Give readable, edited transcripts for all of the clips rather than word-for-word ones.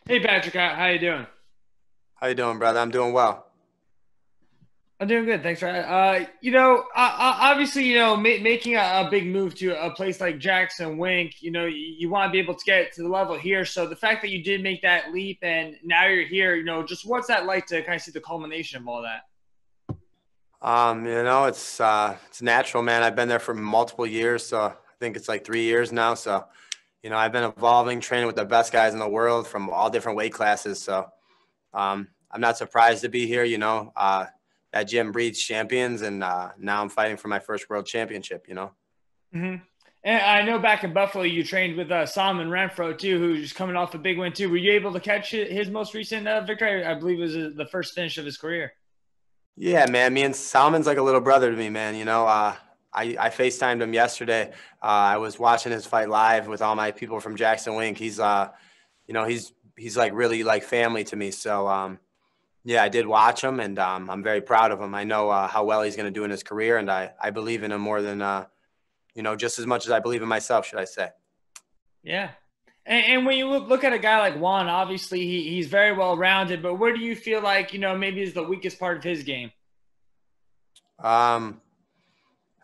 Hey Patrick, how you doing? How you doing, brother? I'm doing well. I'm doing good, thanks for obviously, making a big move to a place like Jackson Wink, you want to be able to get to the level here. So the fact that you did make that leap and now you're here, just what's that like to kind of see the culmination of all that? It's natural, man. I've been there for multiple years, so I think it's like 3 years now. So, I've been evolving, training with the best guys in the world from all different weight classes. So, I'm not surprised to be here. That gym breeds champions, and now I'm fighting for my first world championship. hmm And I know back in Buffalo, you trained with Solomon Renfro too, who's coming off a big win too. Were you able to catch his most recent victory? I believe it was the first finish of his career. Yeah, man. Me and Salman's like a little brother to me, man. I FaceTimed him yesterday. I was watching his fight live with all my people from Jackson Wink. He's like really like family to me. So, yeah, I did watch him, and I'm very proud of him. I know how well he's going to do in his career, and I believe in him more than just as much as I believe in myself, should I say? Yeah. And when you look at a guy like Juan, obviously he's very well rounded, but where do you feel like, maybe is the weakest part of his game? Um,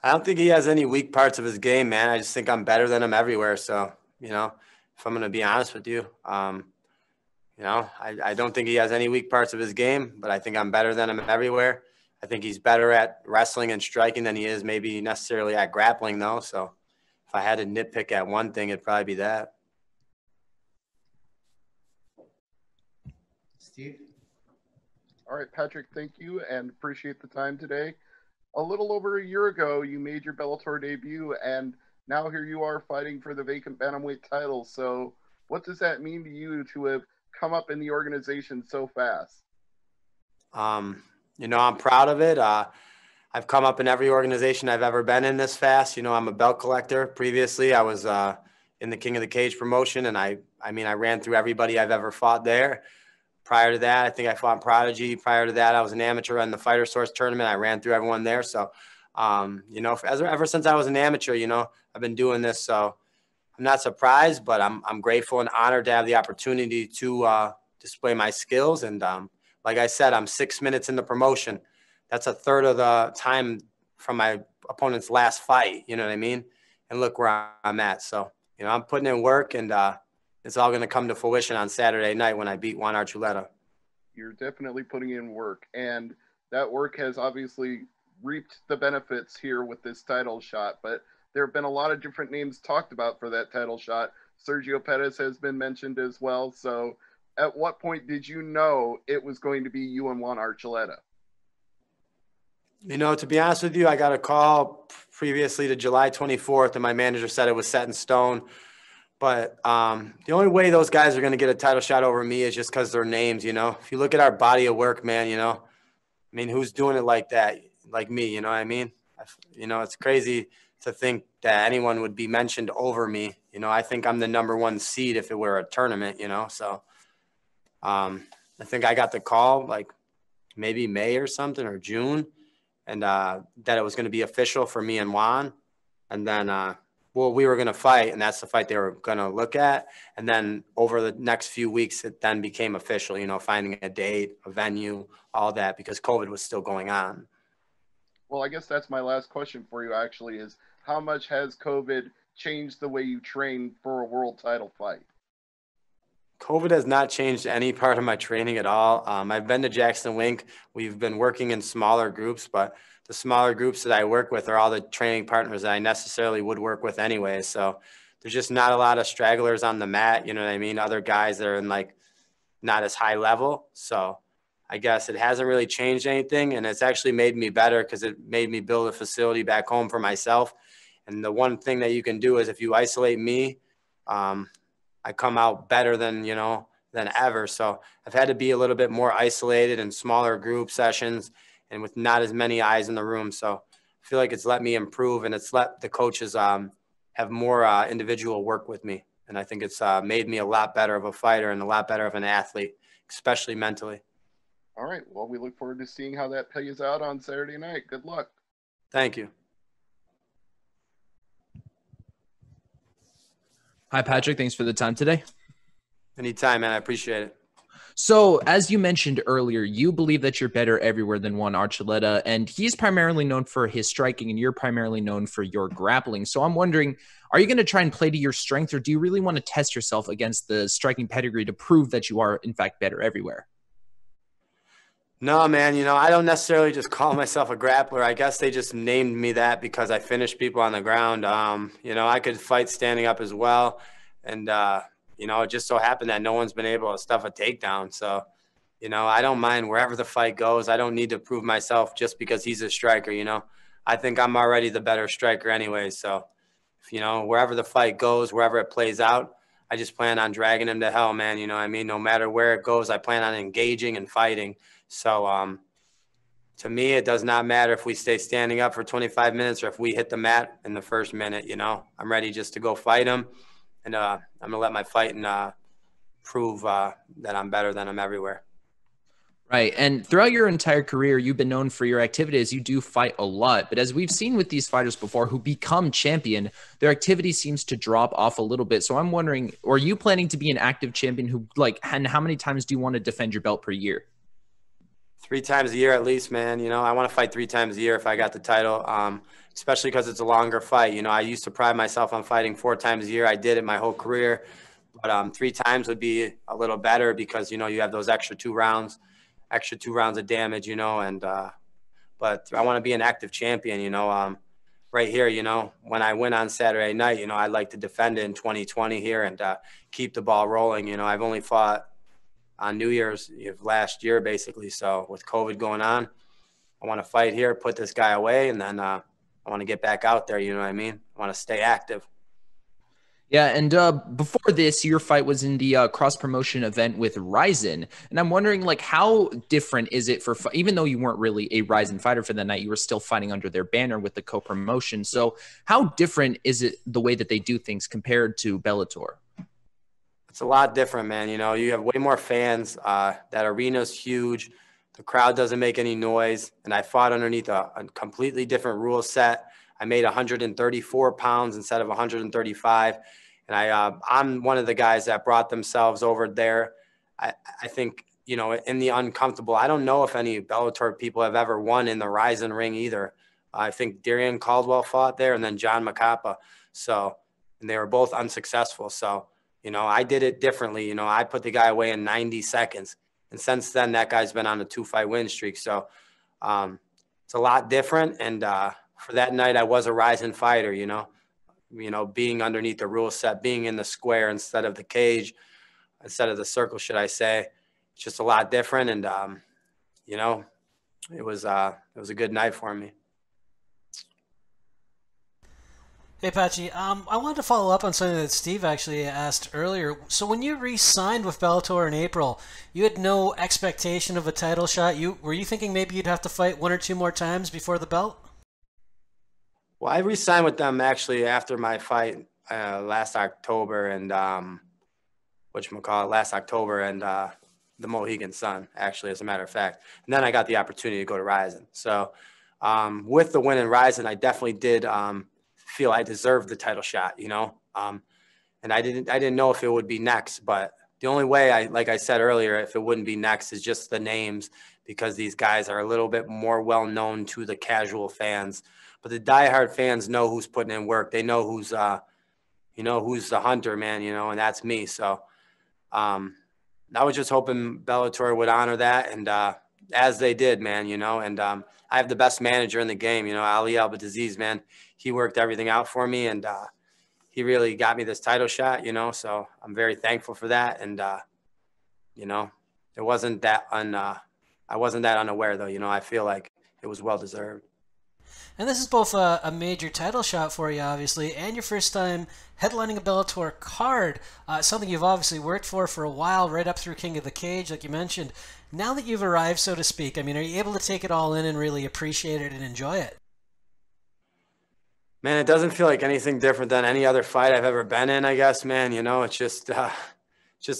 I don't think he has any weak parts of his game, man. I just think I'm better than him everywhere. So, if I'm going to be honest with you, I don't think he has any weak parts of his game, but I think I'm better than him everywhere. I think he's better at wrestling and striking than he is maybe necessarily at grappling, though. So if I had to nitpick at one thing, it'd probably be that. Steve? All right, Patrick, thank you and appreciate the time today. A little over a year ago, you made your Bellator debut, and now here you are fighting for the vacant bantamweight title. So, what does that mean to you to have come up in the organization so fast? Um, I'm proud of it. I've come up in every organization I've ever been in this fast. I'm a belt collector. Previously, I was in the King of the Cage promotion, and I ran through everybody I've ever fought there. Prior to that, I think I fought Prodigy. Prior to that, I was an amateur in the Fighter Source tournament. I ran through everyone there. So, ever since I was an amateur, I've been doing this. So I'm not surprised, but I'm grateful and honored to have the opportunity to display my skills. And like I said, I'm 6 minutes in the promotion. That's a third of the time from my opponent's last fight. You know what I mean? And look where I'm at. So, I'm putting in work, and it's all going to come to fruition on Saturday night when I beat Juan Archuleta. You're definitely putting in work, and that work has obviously reaped the benefits here with this title shot. But there have been a lot of different names talked about for that title shot. Sergio Pettis has been mentioned as well. So, at what point did you know it was going to be you and Juan Archuleta? To be honest with you, I got a call previously to July 24th, and my manager said it was set in stone. But the only way those guys are going to get a title shot over me is just because their names. If you look at our body of work, man, who's doing it like that, like me? You know what I mean? It's crazy to think that anyone would be mentioned over me. I think I'm the number one seed if it were a tournament. So I think I got the call like maybe May or something or June, and that it was going to be official for me and Juan. And then, we were going to fight, and that's the fight they were going to look at. And then over the next few weeks, it then became official, finding a date, a venue, all that, because COVID was still going on. Well, I guess that's my last question for you, actually, is how much has COVID changed the way you train for a world title fight? COVID has not changed any part of my training at all. I've been to Jackson Wink. We've been working in smaller groups, but the smaller groups that I work with are all the training partners that I necessarily would work with anyway. So there's just not a lot of stragglers on the mat. You know what I mean? Other guys that are in like not as high level. So I guess it hasn't really changed anything. And it's actually made me better because it made me build a facility back home for myself. And the one thing that you can do is if you isolate me, um, I come out better than ever. So I've had to be a little bit more isolated in smaller group sessions and with not as many eyes in the room. So I feel like it's let me improve, and it's let the coaches have more individual work with me. And I think it's made me a lot better of a fighter and a lot better of an athlete, especially mentally. All right. Well, we look forward to seeing how that plays out on Saturday night. Good luck. Thank you. Hi, Patrick. Thanks for the time today. Anytime, man. I appreciate it. So, as you mentioned earlier, you believe that you're better everywhere than Juan Archuleta, and he's primarily known for his striking, and you're primarily known for your grappling. So, I'm wondering, are you going to try and play to your strengths, or do you really want to test yourself against the striking pedigree to prove that you are, in fact, better everywhere? No, man, I don't necessarily just call myself a grappler. I guess they just named me that because I finish people on the ground. I could fight standing up as well. And, it just so happened that no one's been able to stuff a takedown. So, I don't mind wherever the fight goes. I don't need to prove myself just because he's a striker, I think I'm already the better striker anyway. So, wherever the fight goes, wherever it plays out, I just plan on dragging him to hell, man. You know what I mean? No matter where it goes, I plan on engaging and fighting. So to me, it does not matter if we stay standing up for 25 minutes or if we hit the mat in the first minute. I'm ready just to go fight him, and I'm gonna let my fight and prove that I'm better than him everywhere. Right. And throughout your entire career, you've been known for your activities. You do fight a lot. But as we've seen with these fighters before who become champion, their activity seems to drop off a little bit. So I'm wondering, are you planning to be an active champion who, and how many times do you want to defend your belt per year? 3 times a year at least, man. I want to fight 3 times a year if I got the title, especially because it's a longer fight. I used to pride myself on fighting 4 times a year. I did it my whole career. But 3 times would be a little better because, you have those extra 2 rounds of damage, but I want to be an active champion, right here, when I win on Saturday night, I'd like to defend it in 2020 here and keep the ball rolling. I've only fought on New Year's Eve last year, basically. So with COVID going on, I want to fight here, put this guy away, and then I want to get back out there. You know what I mean? I want to stay active. Yeah, and before this, your fight was in the cross-promotion event with Ryzen. And I'm wondering, how different is it for, even though you weren't really a Ryzen fighter for the night, you were still fighting under their banner with the co-promotion. So how different is it the way that they do things compared to Bellator? It's a lot different, man. You have way more fans. That arena's huge. The crowd doesn't make any noise. And I fought underneath a completely different rule set. I made 134 pounds instead of 135. And I'm one of the guys that brought themselves over there. I think, in the uncomfortable, I don't know if any Bellator people have ever won in the Ryzen Ring either. I think Darian Caldwell fought there and then John Macapa. So, and they were both unsuccessful. So, I did it differently. I put the guy away in 90 seconds. And since then, that guy's been on a 2-fight win streak. So it's a lot different. And for that night, I was a Ryzen fighter, being underneath the rule set, being in the square instead of the cage, instead of the circle, should I say. It's just a lot different. And, it was a good night for me. Hey, Patchy. I wanted to follow up on something that Steve actually asked earlier. So when you re-signed with Bellator in April, you had no expectation of a title shot. Were you thinking maybe you'd have to fight 1 or 2 more times before the belt? Well, I re-signed with them actually after my fight last October and last October and the Mohegan Sun, actually, as a matter of fact. And then I got the opportunity to go to Ryzen. So with the win in Ryzen, I definitely did feel I deserved the title shot, and I didn't know if it would be next, but the only way like I said earlier, if it wouldn't be next is just the names, because these guys are a little bit more well known to the casual fans, but the diehard fans know who's putting in work. They know who's who's the hunter, man, and that's me. So I was just hoping Bellator would honor that, and as they did, man, and I have the best manager in the game, Ali Abdelaziz, man. He worked everything out for me, and he really got me this title shot, so I'm very thankful for that. And, it wasn't that I wasn't that unaware, though. I feel like it was well-deserved. And this is both a major title shot for you, obviously, and your first time headlining a Bellator card, something you've obviously worked for a while, right up through King of the Cage, like you mentioned. Now that you've arrived, so to speak, are you able to take it all in and really appreciate it and enjoy it? Man, it doesn't feel like anything different than any other fight I've ever been in, I guess, man. It's just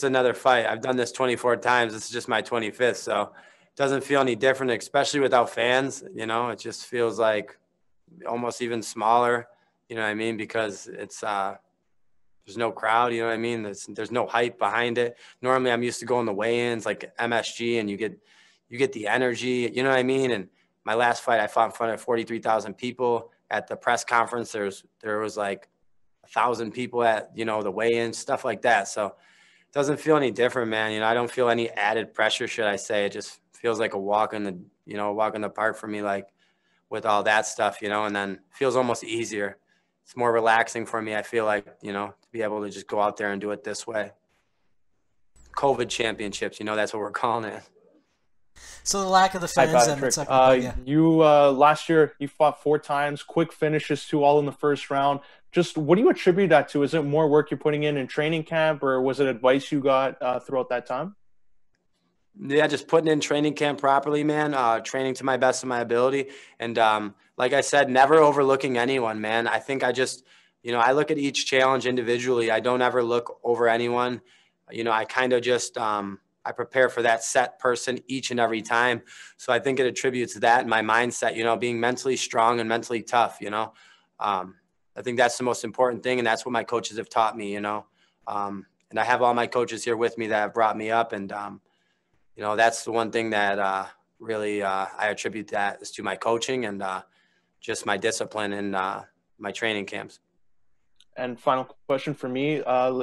another fight. I've done this 24 times. This is just my 25th, so it doesn't feel any different, especially without fans. It just feels like almost even smaller, you know what I mean? Because it's there's no crowd, you know what I mean? There's no hype behind it. Normally I'm used to going to weigh-ins like MSG, and you get the energy, you know what I mean? And my last fight, I fought in front of 43,000 people at the press conference. There was like 1,000 people at, you know, the weigh-in, stuff like that. So it doesn't feel any different, man. You know, I don't feel any added pressure, should I say. It just feels like a walk in the park for me, like with all that stuff, you know, and then feels almost easier. It's more relaxing for me. I feel like, you know, to be able to just go out there and do it this way. COVID championships, you know, that's what we're calling it. So the lack of the Hi, fans and Patrick. You last year you fought 4 times, quick finishes 2 all in the first round. Just what do you attribute that to? Is it more work you're putting in training camp, or was it advice you got throughout that time? Yeah, just putting in training camp properly, man. Training to my best of my ability, and like I said, never overlooking anyone, man. I think I just, you know, I look at each challenge individually. I don't ever look over anyone. You know, I kind of just I prepare for that set person each and every time. So I think it attributes to that in my mindset, you know, being mentally strong and mentally tough, you know. I think that's the most important thing, and that's what my coaches have taught me, you know. And I have all my coaches here with me that have brought me up, and you know, that's the one thing that really I attribute that is to my coaching and just my discipline and my training camps. And final question for me,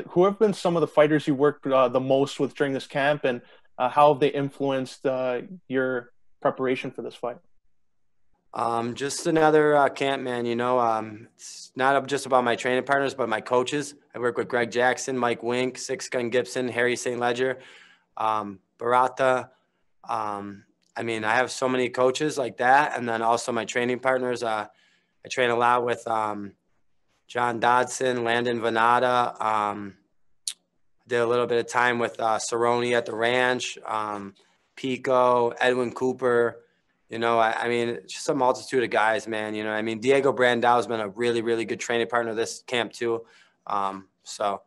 who have been some of the fighters you worked the most with during this camp, and how have they influenced your preparation for this fight? Just another camp, man. You know, it's not just about my training partners, but my coaches. I work with Greg Jackson, Mike Wink, Six Gun Gibson, Harry St. Ledger, Barata. I mean, I have so many coaches like that. And then also my training partners. I train a lot with John Dodson, Landon Venata. Did a little bit of time with Cerrone at the ranch, Pico, Edwin Cooper. You know, I mean, just a multitude of guys, man. You know, I mean, Diego Brandau's been a really, really good training partner this camp too. So,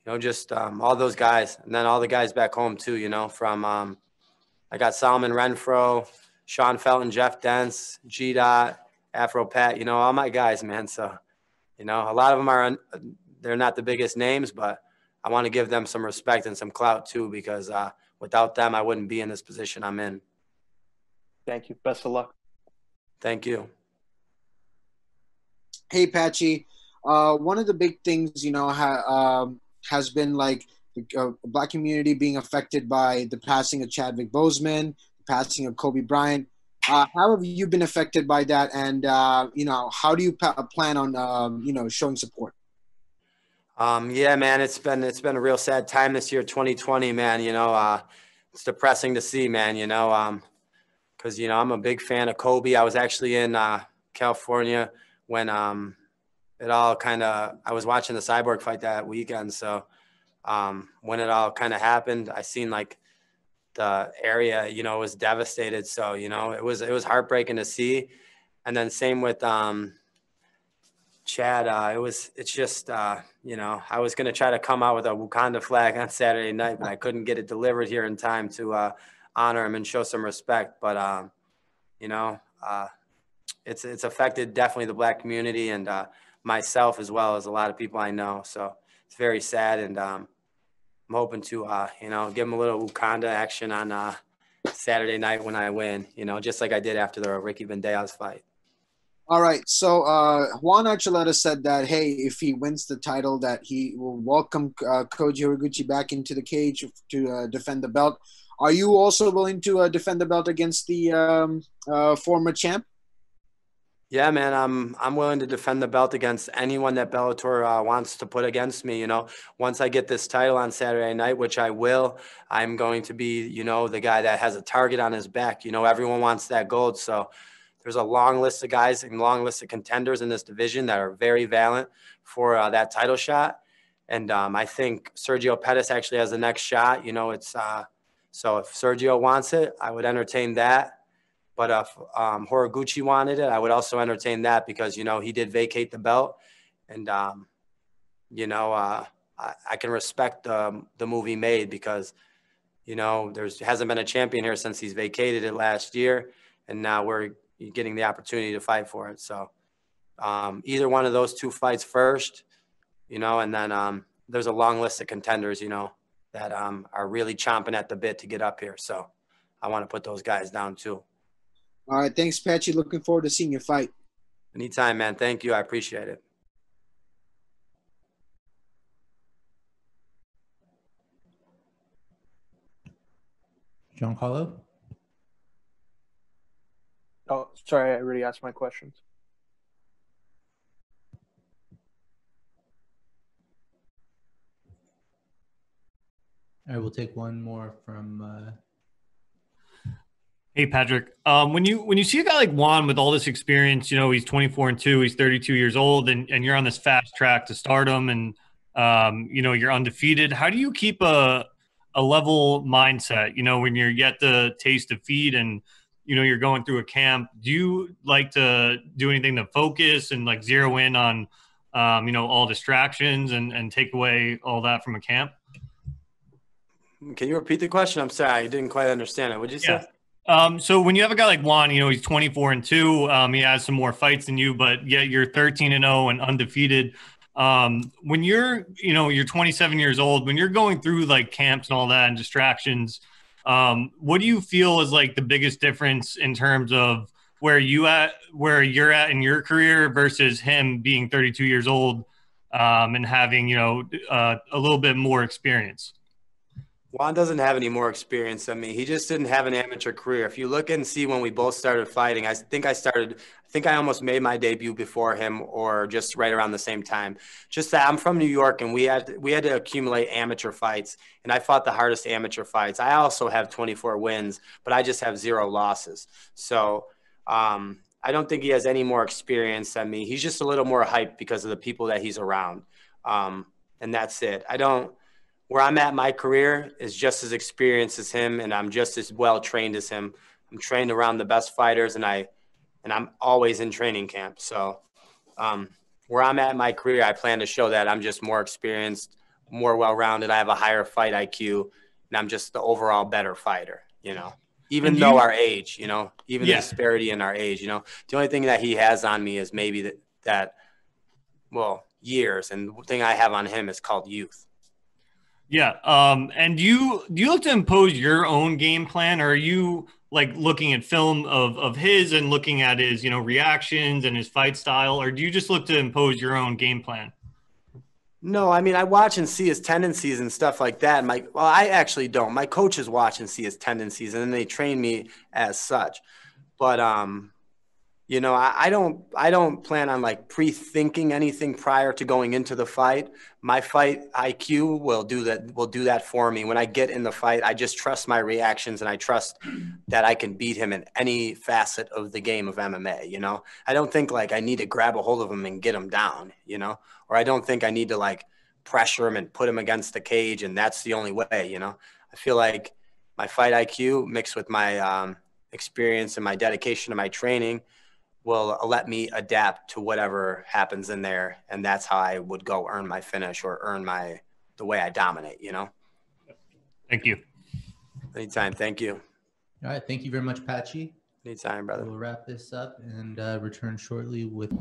you know, just all those guys, and then all the guys back home too. You know, from I got Solomon Renfro, Sean Felton, Jeff Dents, G Dot, Afro Pat. You know, all my guys, man. So, you know, a lot of them they're not the biggest names, but I want to give them some respect and some clout too, because without them, I wouldn't be in this position I'm in. Thank you. Best of luck. Thank you. Hey, Patchy. One of the big things, you know, has been like the Black community being affected by the passing of Chadwick Boseman, the passing of Kobe Bryant. How have you been affected by that? And, you know, how do you plan on, you know, showing support? Yeah, man, it's been a real sad time this year, 2020, man. You know, it's depressing to see, man, you know, because, you know, I'm a big fan of Kobe. I was actually in California when it all kind of – I was watching the Cyborg fight that weekend. So when it all kind of happened, I seen, like, the area, you know, was devastated. So, you know, it was heartbreaking to see. And then same with Chad. It's just, you know, I was going to try to come out with a Wakanda flag on Saturday night, but I couldn't get it delivered here in time to honor him and show some respect. But, you know, it's affected definitely the Black community and myself, as well as a lot of people I know. So it's very sad. And I'm hoping to, you know, give him a little Wakanda action on Saturday night when I win, you know, just like I did after the Ricky Bandejas fight. All right. So Juan Archuleta said that, hey, if he wins the title, that he will welcome Koji Horiguchi back into the cage to defend the belt. Are you also willing to defend the belt against the former champ? Yeah, man, I'm willing to defend the belt against anyone that Bellator wants to put against me. You know, once I get this title on Saturday night, which I will, I'm going to be, you know, the guy that has a target on his back. You know, everyone wants that gold. So there's a long list of guys and long list of contenders in this division that are very valiant for that title shot. And I think Sergio Pettis actually has the next shot. You know, it's so if Sergio wants it, I would entertain that. But if Horiguchi wanted it, I would also entertain that, because, you know, he did vacate the belt. And, you know, I can respect the move he made, because, you know, hasn't been a champion here since he's vacated it last year. And now we're getting the opportunity to fight for it. So either one of those two fights first, you know, and then there's a long list of contenders, you know, that are really chomping at the bit to get up here. So I want to put those guys down too. All right, thanks, Patchy. Looking forward to seeing your fight. Anytime, man. Thank you. I appreciate it. Giancarlo? Oh, sorry, I already asked my questions. All right, we'll take one more from Hey, Patrick. When you see a guy like Juan with all this experience, you know, he's 24-2, he's 32 years old, and you're on this fast track to stardom, and you know, you're undefeated. How do you keep a level mindset? You know, when you're yet the taste of feed, and you know you're going through a camp. Do you like to do anything to focus and like zero in on, you know, all distractions and take away all that from a camp? Can you repeat the question? I'm sorry, I didn't quite understand it. What'd you say? So when you have a guy like Juan, you know, he's 24-2, he has some more fights than you, but yet you're 13-0 and undefeated. When you're, you know, you're 27 years old, when you're going through like camps and all that and distractions, what do you feel is like the biggest difference in terms of where you're at in your career versus him being 32 years old, and having, you know, a little bit more experience? Juan doesn't have any more experience than me. He just didn't have an amateur career. If you look and see when we both started fighting, I think I almost made my debut before him or just right around the same time. Just that I'm from New York and we had to accumulate amateur fights, and I fought the hardest amateur fights. I also have 24 wins, but I just have 0 losses. So I don't think he has any more experience than me. He's just a little more hyped because of the people that he's around. And that's it. Where I'm at in my career is just as experienced as him, and I'm just as well trained as him. I'm trained around the best fighters, and I'm always in training camp. So where I'm at in my career, I plan to show that I'm just more experienced, more well-rounded. I have a higher fight IQ, and I'm just the overall better fighder, you know, even though our age, you know, even the disparity in our age, you know. The only thing that he has on me is maybe years, and the thing I have on him is called youth. Yeah. And do you look to impose your own game plan, or are you like looking at film of his and looking at his, you know, reactions and his fight style, or do you just look to impose your own game plan? No, I mean, I watch and see his tendencies and stuff like that. I actually don't. My coaches watch and see his tendencies, and then they train me as such. But you know, I don't plan on like pre-thinking anything prior to going into the fight. My fight IQ will do that for me. When I get in the fight, I just trust my reactions, and I trust that I can beat him in any facet of the game of MMA, you know? I don't think like I need to grab a hold of him and get him down, you know? Or I don't think I need to like pressure him and put him against the cage, and that's the only way, you know? I feel like my fight IQ mixed with my experience and my dedication to my training will let me adapt to whatever happens in there. And that's how I would go earn my finish or earn the way I dominate, you know? Thank you. Anytime. Thank you. All right. Thank you very much, Patchy. Anytime, brother. We'll wrap this up and return shortly with